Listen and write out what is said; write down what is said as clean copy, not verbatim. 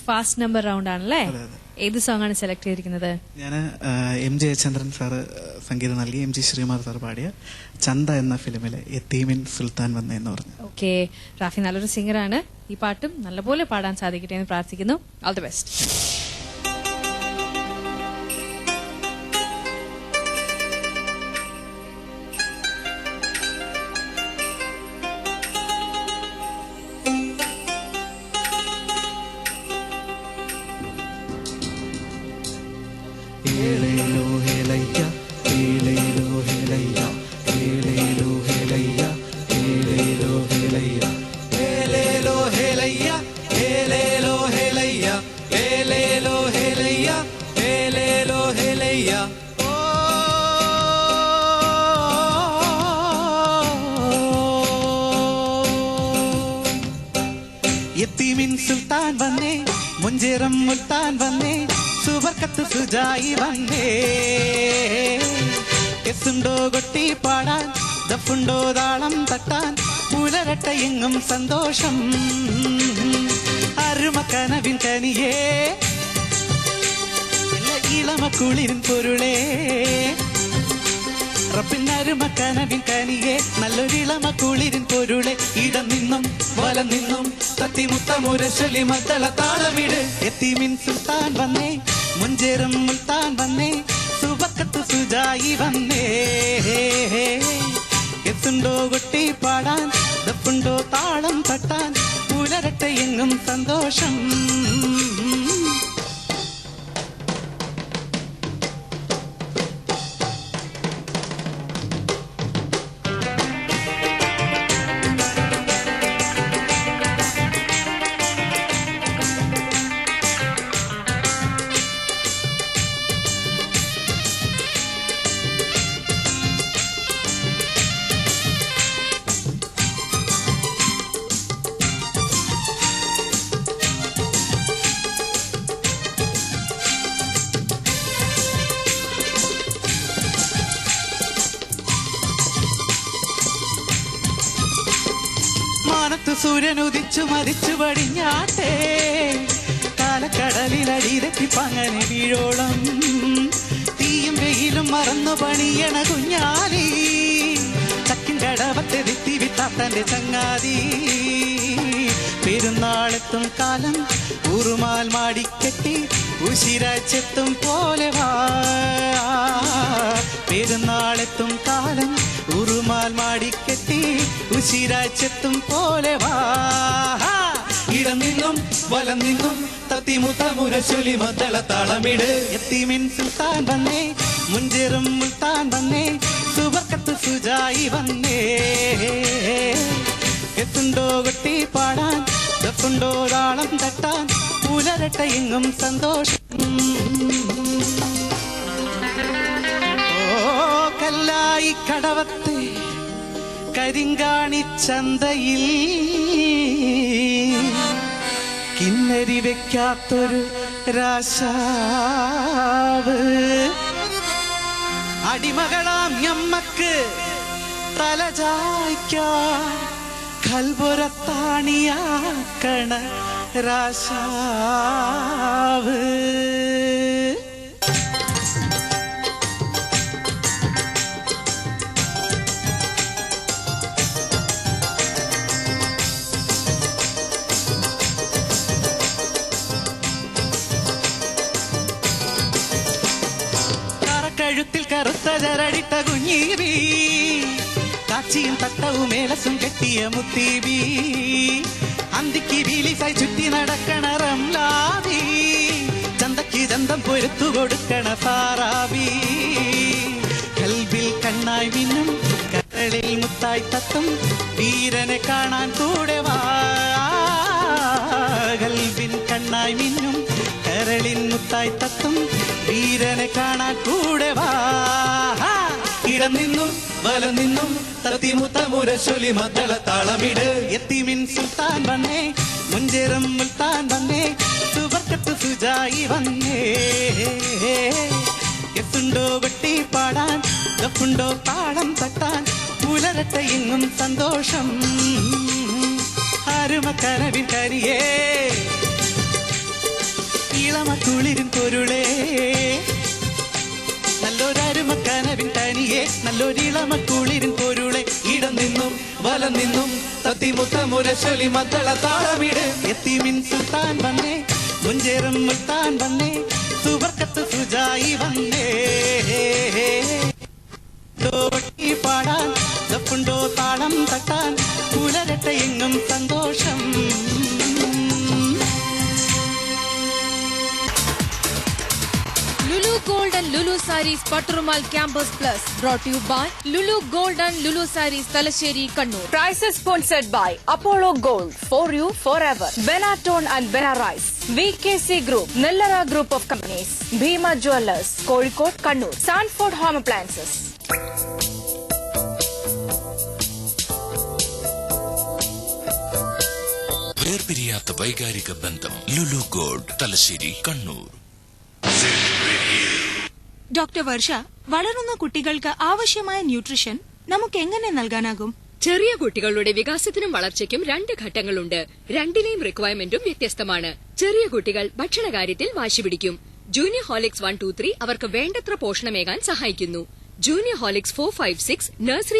Fast number round ആണല്ലേ? ഏത് song ആണ് സെലക്ട് ചെയ്തിരിക്കുന്നത്? ഞാൻ എം ജയചന്ദ്രൻ സാറ് സംഗീതം നൽകി എം ജി ശ്രീകുമാർ സാർ പാടിയ ചന്ത എന്ന ഫിലിമിലെ യത്തീമിൻ സുൽത്താൻ വന്ന എന്ന് പറഞ്ഞു. ഓക്കെ, റാഫി നല്ലൊരു സിംഗറാണ്. ഈ പാട്ടും നല്ലപോലെ പാടാൻ സാധിക്കട്ടെ എന്ന് പ്രാർത്ഥിക്കുന്നു. All the best. യത്തീമിൻ സുൽത്താൻ വന്നേ, മുഞ്ചേരം മുൽത്താൻ വന്നേ, സുബർക്കത്ത് സുജായി വന്നേ. എസുണ്ടോ കൊട്ടി പാടാൻ, ദഫുണ്ടോ താളം തട്ടാൻ, പുലരട്ട എങ്ങും സന്തോഷം. അരുമക്കനവിൻ കനിയേ, ഇളമക്കുളിരിൻ പൊരുളേ, റപ്പിന്നരുമക്കനവിൻ കനിയെ നല്ലൊരിളമക്കുളിരിൻ പൊരുളെ. ഇടം നിന്നും വലം നിന്നും തത്തിമുത്തമുരശലി മദ്ദള താളമിട്. യത്തീമിൻ സുൽത്താൻ വന്നേ, മുഞ്ചേരം മുൽത്താൻ വന്നേ, സുബക്കത്ത് സുജായി വന്നേ. എസുണ്ടോ കൊട്ടി പാടാൻ, ദഫുണ്ടോ താളം തട്ടാൻ, പുലരട്ട എങ്ങും സന്തോഷം. മാനത്ത് സൂര്യൻ ഉദിച്ചു മരിച്ചു പടിഞ്ഞാട്ടേ, കാലക്കടലിലടിയിലെത്തി പങ്ങനെ വീഴോളം. തീയും വെയിലും മറന്നു പണിയണ കുഞ്ഞാലി, ചക്കിൻ കടവത്തെത്തി വിത്താത്തന്റെ ചങ്ങാതി. പെരുന്നാളെത്തും കാലം ഉറുമാൽ മാടിക്കെട്ടി, ഉശിരാച്ചെത്തും പോലെ വാ. പെരുന്നാളെത്തും കാലം ഉറുമാൽ മാടിക്കെട്ടി, ഉശിരാച്ചെത്തും പോലെ വാ. ഇടം നിന്നും വലം നിന്നും തത്തിമുത്തമുരശൊലി മദ്ദള താളമിട്. യത്തീമിൻ സുൽത്താൻ വന്നേ, മുഞ്ചേറും മുൽത്താൻ വന്നേ, സുബർക്കത്ത് സുജായി വന്നേ. എത്തുണ്ടോ കൊട്ടി പാടാൻ, ദഫുണ്ടോ താളം തട്ടാൻ, പുലരട്ട എങ്ങും സന്തോഷം. ഓ കല്ലായി കടവത്തെ കരിങ്കാണി ചന്തയിൽ, കിന്നരി വെക്കാത്തൊരു രാശാവ്. അടിമകളാം ഞമ്മക്ക് തലചായ്ക്കാൻ കൽപുരത്താണിയാക്കണ രാശാവ്. കഴുത്തിൽ കറുത്ത ചരടിട്ട കുഞ്ഞീബി, കാച്ചിയും തട്ടവും മേലസും കെട്ടിയ മുത്തീബി, അന്തിക്ക് വീലിസായി ചുറ്റി നടക്കണ റംലാബി, ചന്തക്ക് ചന്തം പൊരുത്തു കൊടുക്കണ സാറാബി. കൽബിൽ കണ്ണായി മിന്നും കരളിൽ മുത്തായി തത്തും, വീരനെ കാണാൻ കൂടെ വാ. കൽബിൻ കണ്ണായി മിന്നും കരളിൻ മുത്തായി തത്തും, വീരനെ കാണാൻ കൂടെ വാ. ഇടം നിന്നും വലം നിന്നും തത്തിമുത്തമുരശൊലി മദ്ദള താളമിട്. യത്തീമിൻ സുൽത്താൻ വന്നേ, മുഞ്ചേറും മുൽത്താൻ വന്നേ, സുബർക്കത്ത് സുജായി വന്നേ. എസുണ്ടോ കൊട്ടി പാടാൻ, ദഫുണ്ടോ താളം തട്ടാൻ, പുലരട്ട എങ്ങും സന്തോഷം. അരുമക്കനവിൻ കരിയേ, ഇളമക്കുളിരിൻ പൊരുളേ നല്ലൊരരുമക്കനവിൻ തനിയെ നല്ലൊരിളമക്കുളിരിൻ പൊരുളെ ഇടം നിന്നും വലം നിന്നും തത്തിമുത്തമുരശൊലി മദ്ദള താളമിട് എത്തീമിൻ സുൽത്താൻ വന്നേ മുഞ്ചേറും മുൽത്താൻ വന്നേ സുബർക്കത്ത് സുജായി വന്നേ തോട്ടി പാടാൻ ദപ്പുണ്ടോ താളം തട്ടാൻ പുലരട്ടെ എങ്ങും സന്തോഷം. Lulu Gold and Lulu Sarees Patrumal Campus Plus brought to you by Lulu Gold and Lulu Sarees Talasheri Kannur. Prices sponsored by Apollo Gold, for you forever. Benatone and Benarice. VKC Group, Nellara Group of Companies. Bhima Jewelers, Kozhikode, Kannur. Sanford Home Appliances. വേർപിരിയാത്ത വൈകാരിക ബന്ധം Lulu gold Thalassery Kannur. Doctor വർഷ, വളരുന്ന കുട്ടികൾക്ക് ആവശ്യമായ nutrition നമുക്ക് എങ്ങനെ നൽകാനാകും? ചെറിയ കുട്ടികളുടെ വികാസത്തിനും വളർച്ചയ്ക്കും 2 ഘട്ടങ്ങളുണ്ട്. രണ്ടിലെയും റിക്വയർമെന്റും വ്യത്യസ്തമാണ്. ചെറിയ കുട്ടികൾ ഭക്ഷണകാര്യത്തിൽ വാശി പിടിക്കും. ജൂനിയർ ഹോളിക്സ് 1, 2, 3 അവർക്ക് വേണ്ടത്ര പോഷണമേകാൻ സഹായിക്കുന്നു. Junior Horlicks 4, 5, 6 nursery